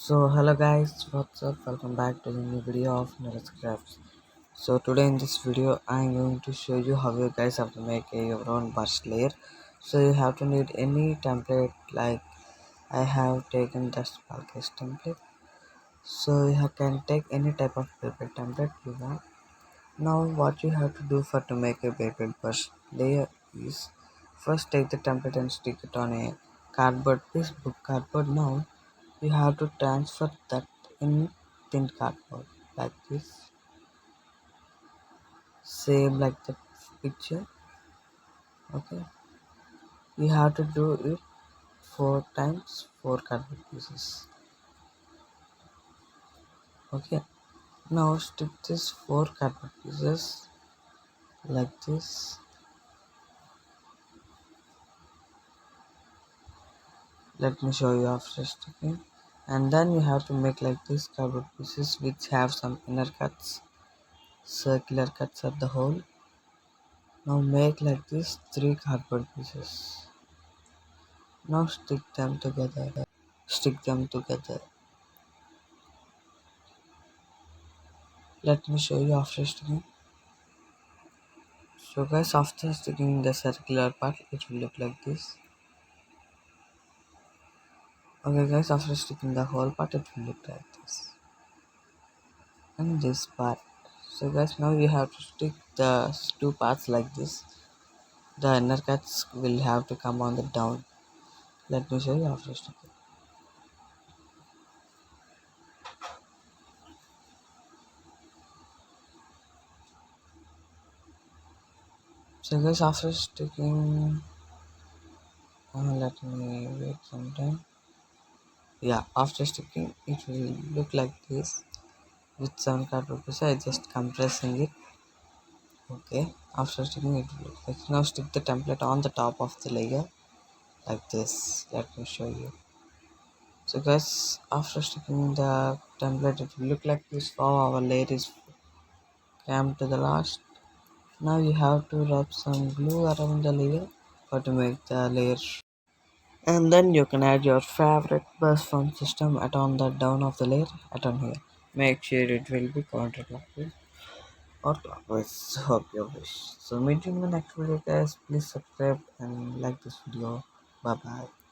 So hello guys, what's up? Welcome back to the new video of Neeraj Crafts. So today in this video I'm going to show you how you guys have to make your own burst layer. So you have to need any template, like I have taken the Sparkes template. So you can take any type of paper template you want. Now what you have to do for to make a paper burst layer is first take the template and stick it on a cardboard piece, book cardboard. Now you have to transfer that in thin cardboard like this, same like the picture. Okay, you have to do it 4 times, 4 cardboard pieces. Okay, now stick this 4 cardboard pieces like this. Let me show you after sticking. And then you have to make like this cardboard pieces which have some inner cuts, circular cuts at the hole. Now make like this 3 cardboard pieces. Now stick them together. Stick them together. Let me show you after sticking. So guys, after sticking the circular part, it will look like this. Okay guys, after sticking the whole part, it will look like this. And this part. So guys, now you have to stick the 2 parts like this. The inner cuts will have to come on the down. Let me show you after sticking. So guys, after sticking, let me wait some time. Yeah, after sticking, it will look like this. With 7 cardboard pieces, I just compressing it. Okay, after sticking it will look like. Now stick the template on the top of the layer like this. Let me show you. So guys, after sticking the template, it will look like this. How our layer is came to the last. Now you have to rub some glue around the layer for to make the layer. And then you can add your favorite burst form system at on the down of the layer at on here. Make sure it will be counterclockwise or clockwise. Hope you wish. So meet you in the next video guys. Please subscribe and like this video. Bye bye.